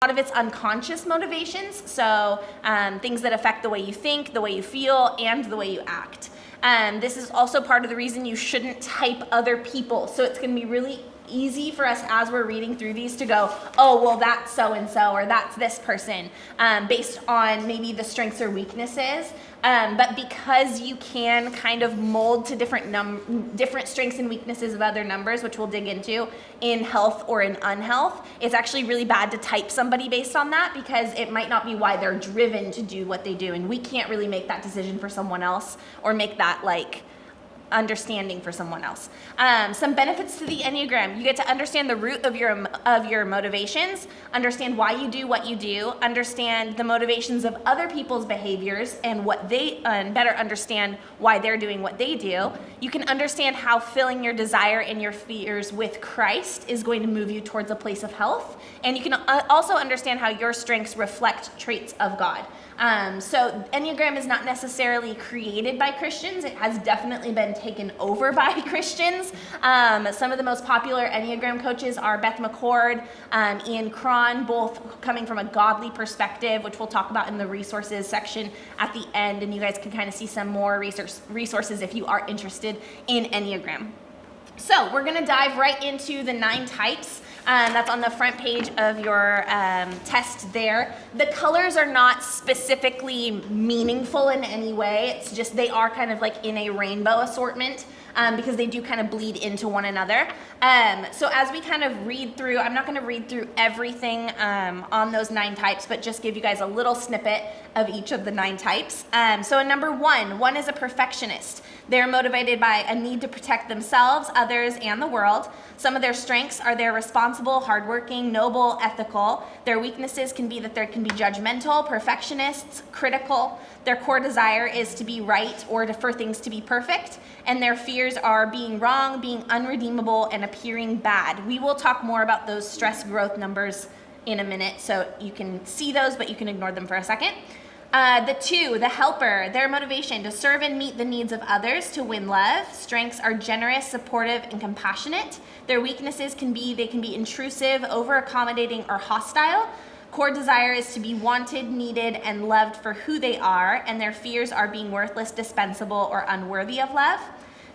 A lot of it's unconscious motivations, so things that affect the way you think, the way you feel, and the way you act. This is also part of the reason you shouldn't type other people. So it's going to be really easy for us as we're reading through these to go, oh, well, that's so-and-so, or that's this person, based on maybe the strengths or weaknesses. But because you can kind of mold to different strengths and weaknesses of other numbers, which we'll dig into in health or in unhealth, it's actually really bad to type somebody based on that, because it might not be why they're driven to do what they do. And we can't really make that decision for someone else or make that like understanding for someone else. Some benefits to the Enneagram: you get to understand the root of your motivations, understand why you do what you do, understand the motivations of other people's behaviors and better understand why they're doing what they do. You can understand how filling your desire and your fears with Christ is going to move you towards a place of health, and you can also understand how your strengths reflect traits of God. So Enneagram is not necessarily created by Christians. It has definitely been taken over by Christians. Some of the most popular Enneagram coaches are Beth McCord, Ian Cron, both coming from a godly perspective, which we'll talk about in the resources section at the end, and you guys can kind of see some more resources if you are interested in Enneagram. So we're going to dive right into the 9 types. That's on the front page of your test there. The colors are not specifically meaningful in any way. It's just they are kind of like in a rainbow assortment because they do kind of bleed into one another. So as we kind of read through, I'm not going to read through everything on those 9 types, but just give you guys a little snippet of each of the 9 types. So in number 1 is a perfectionist. They're motivated by a need to protect themselves, others, and the world. Some of their strengths are they're responsible, hardworking, noble, ethical. Their weaknesses can be that they can be judgmental, perfectionists, critical. Their core desire is to be right or for things to be perfect. And their fears are being wrong, being unredeemable, and appearing bad. We will talk more about those stress growth numbers in a minute, so you can see those, but you can ignore them for a second. The 2, the helper, their motivation to serve and meet the needs of others, to win love. Strengths are generous, supportive, and compassionate. Their weaknesses can be intrusive, over-accommodating, or hostile. Core desire is to be wanted, needed, and loved for who they are, and their fears are being worthless, dispensable, or unworthy of love.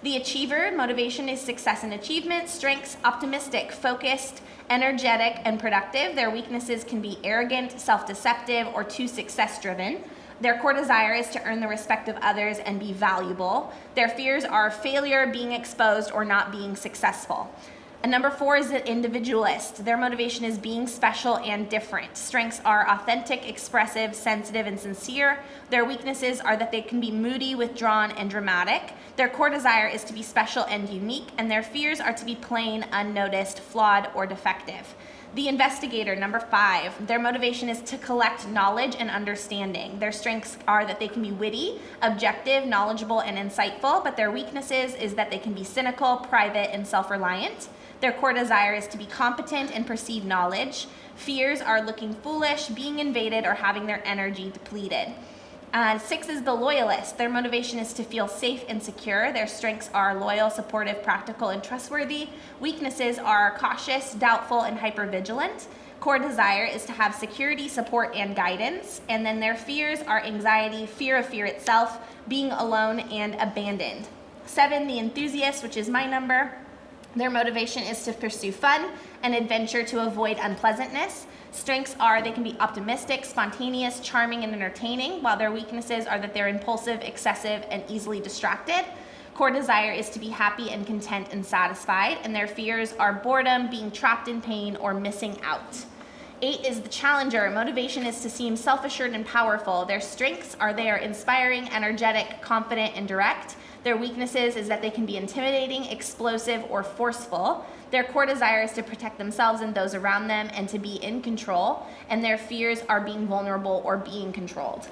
The achiever, motivation is success and achievement. Strengths, optimistic, focused, energetic, and productive. Their weaknesses can be arrogant, self-deceptive, or too success-driven. Their core desire is to earn the respect of others and be valuable. Their fears are failure, being exposed, or not being successful. And number 4 is an individualist. Their motivation is being special and different. Strengths are authentic, expressive, sensitive, and sincere. Their weaknesses are that they can be moody, withdrawn, and dramatic. Their core desire is to be special and unique, and their fears are to be plain, unnoticed, flawed, or defective. The investigator, number 5, their motivation is to collect knowledge and understanding. Their strengths are that they can be witty, objective, knowledgeable, and insightful, but their weaknesses is that they can be cynical, private, and self-reliant. Their core desire is to be competent and perceive knowledge. Fears are looking foolish, being invaded, or having their energy depleted. 6 is the loyalist. Their motivation is to feel safe and secure. Their strengths are loyal, supportive, practical, and trustworthy. Weaknesses are cautious, doubtful, and hypervigilant. Core desire is to have security, support, and guidance. And then their fears are anxiety, fear of fear itself, being alone, and abandoned. 7, the enthusiast, which is my number. Their motivation is to pursue fun and adventure to avoid unpleasantness. Strengths are they can be optimistic, spontaneous, charming, and entertaining, while their weaknesses are that they're impulsive, excessive, and easily distracted. Core desire is to be happy and content and satisfied, and their fears are boredom, being trapped in pain, or missing out. 8 is the challenger. Motivation is to seem self-assured and powerful. Their strengths are they are inspiring, energetic, confident, and direct. Their weaknesses is that they can be intimidating, explosive, or forceful. Their core desire is to protect themselves and those around them and to be in control. And their fears are being vulnerable or being controlled.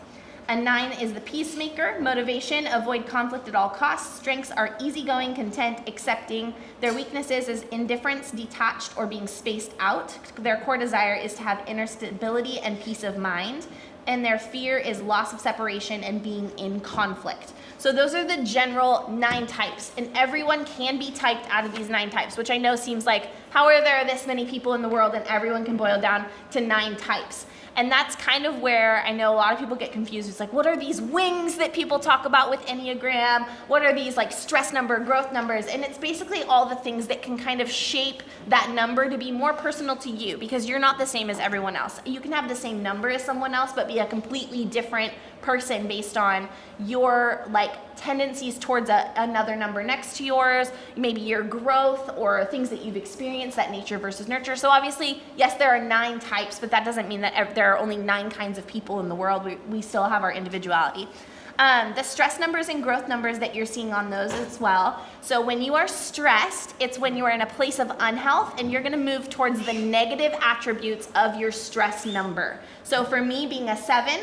And 9 is the peacemaker. Motivation, avoid conflict at all costs. Strengths are easygoing, content, accepting. Their weaknesses is indifference, detached, or being spaced out. Their core desire is to have inner stability and peace of mind. and their fear is loss of separation and being in conflict. So those are the general 9 types, and everyone can be typed out of these 9 types, which I know seems like, how are there this many people in the world and everyone can boil down to 9 types? And that's kind of where I know a lot of people get confused. It's like, what are these wings that people talk about with Enneagram? What are these like stress number, growth numbers? And it's basically all the things that can kind of shape that number to be more personal to you, because you're not the same as everyone else. You can have the same number as someone else, but be a completely different person based on your like tendencies towards another number next to yours, maybe your growth or things that you've experienced, that nature versus nurture. So obviously, yes, there are 9 types, but that doesn't mean that there are only 9 kinds of people in the world. We still have our individuality. The stress numbers and growth numbers that you're seeing on those as well. So when you are stressed, it's when you are in a place of unhealth, and you're going to move towards the negative attributes of your stress number. So for me, being a 7,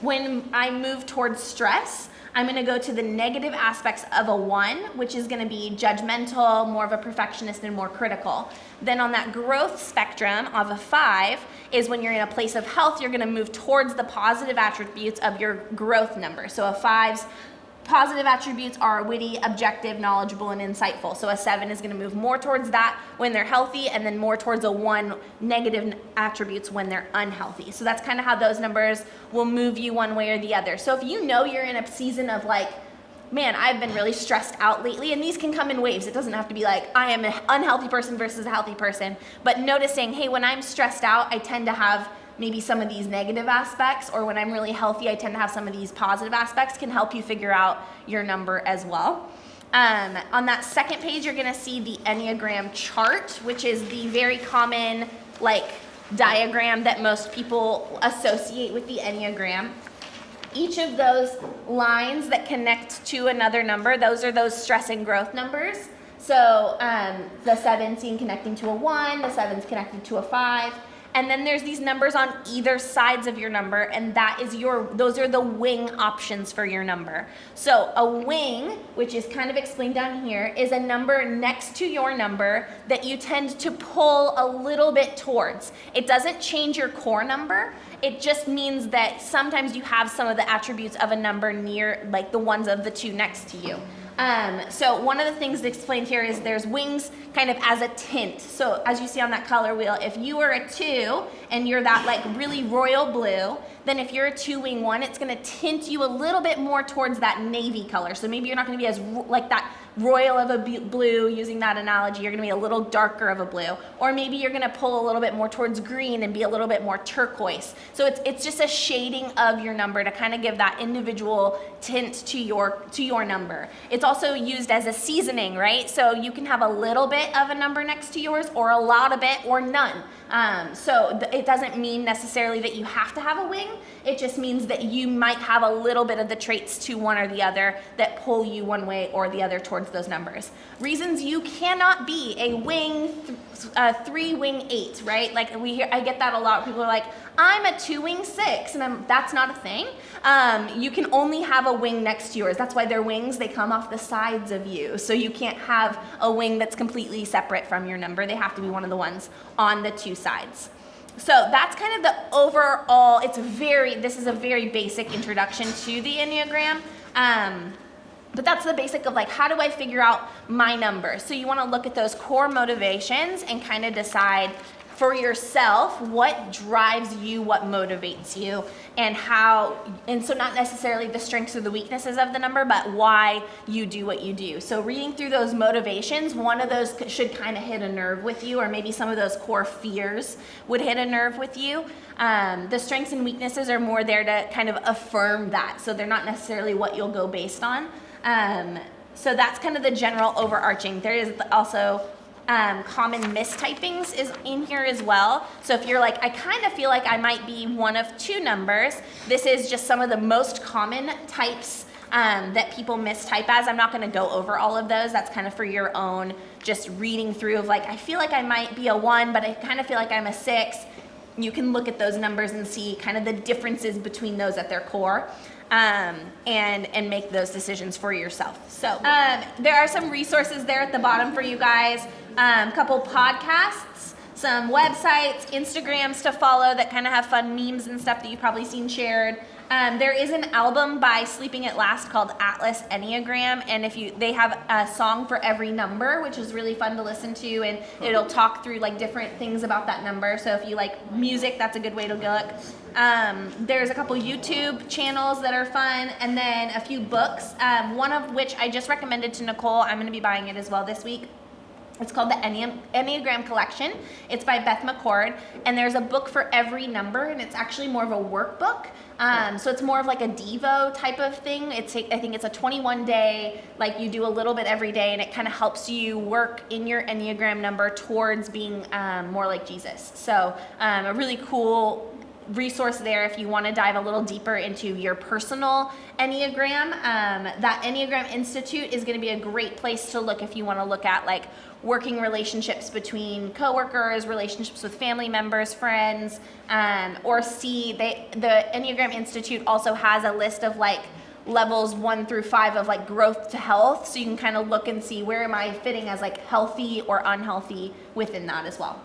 when I move towards stress, I'm going to go to the negative aspects of a 1, which is going to be judgmental, more of a perfectionist, and more critical. Then on that growth spectrum of a 5 is when you're in a place of health, you're going to move towards the positive attributes of your growth number. So a 5's positive attributes are witty, objective, knowledgeable, and insightful. So a 7 is going to move more towards that when they're healthy, and then more towards a 1 negative attributes when they're unhealthy. So that's kind of how those numbers will move you one way or the other. So if you know you're in a season of like, man, I've been really stressed out lately, and these can come in waves. It doesn't have to be like, I am an unhealthy person versus a healthy person, but noticing, hey, when I'm stressed out, I tend to have maybe some of these negative aspects, or when I'm really healthy, I tend to have some of these positive aspects, can help you figure out your number as well. On that second page, you're gonna see the Enneagram chart, which is the very common like diagram that most people associate with the Enneagram. Each of those lines that connect to another number, those are those stress and growth numbers. So the 7 seen connecting to a 1, the 7's connected to a 5. And then there's these numbers on either sides of your number, and those are the wing options for your number. So a wing, which is kind of explained down here, is a number next to your number that you tend to pull a little bit towards. It doesn't change your core number. It just means that sometimes you have some of the attributes of a number near, like the ones of the 2 next to you. So one of the things that's explained here is there's wings kind of as a tint. So as you see on that color wheel, if you are a 2 and you're that like really royal blue, then if you're a 2-wing 1, it's going to tint you a little bit more towards that navy color. So maybe you're not going to be as like that royal of a blue, using that analogy. You're going to be a little darker of a blue, or maybe you're going to pull a little bit more towards green and be a little bit more turquoise. So it's just a shading of your number to kind of give that individual tint to your number. It's also used as a seasoning, right? So you can have a little bit of a number next to yours, or a lot of it, or none. So it doesn't mean necessarily that you have to have a wing. It just means that you might have a little bit of the traits to one or the other that pull you one way or the other towards those numbers. Reasons you cannot be a wing 3, wing 8, right? Like I get that a lot. People are like, I'm a 2, wing 6, and that's not a thing. You can only have a wing next to yours. That's why they're wings. They come off the sides of you. So you can't have a wing that's completely separate from your number. They have to be one of the ones on the 2 sides. So that's kind of the overall, this is a very basic introduction to the Enneagram. But that's the basic of like, how do I figure out my number? So you want to look at those core motivations and kind of decide for yourself what drives you, what motivates you, and so not necessarily the strengths or the weaknesses of the number, but why you do what you do. So reading through those motivations, one of those should kind of hit a nerve with you, or maybe some of those core fears would hit a nerve with you. The strengths and weaknesses are more there to kind of affirm that, so they're not necessarily what you'll go based on. So that's kind of the general overarching. There is also common mistypings is in here as well. So if you're like, I kind of feel like I might be one of 2 numbers, this is just some of the most common types that people mistype as. I'm not going to go over all of those. That's kind of for your own just reading through of like, I feel like I might be a 1, but I kind of feel like I'm a 6. You can look at those numbers and see kind of the differences between those at their core. And make those decisions for yourself. So there are some resources there at the bottom for you guys, a couple podcasts, some websites, Instagrams to follow that kind of have fun memes and stuff that you've probably seen shared. There is an album by Sleeping at Last called Atlas Enneagram, and they have a song for every number, which is really fun to listen to, and it'll talk through like different things about that number. So if you like music, that's a good way to look. There's a couple YouTube channels that are fun, and then a few books, one of which I just recommended to Nicole. I'm going to be buying it as well this week. It's called the Enneagram Collection. It's by Beth McCord, and there's a book for every number, and it's actually more of a workbook. So it's more of like a Devo type of thing. I think it's a 21-day, like you do a little bit every day, and it kind of helps you work in your Enneagram number towards being more like Jesus. So a really cool resource there if you want to dive a little deeper into your personal Enneagram. That Enneagram Institute is going to be a great place to look if you want to look at like working relationships between coworkers, relationships with family members, friends, or the Enneagram Institute also has a list of like levels 1 through 5 of like growth to health, so you can kind of look and see where am I fitting as like healthy or unhealthy within that as well.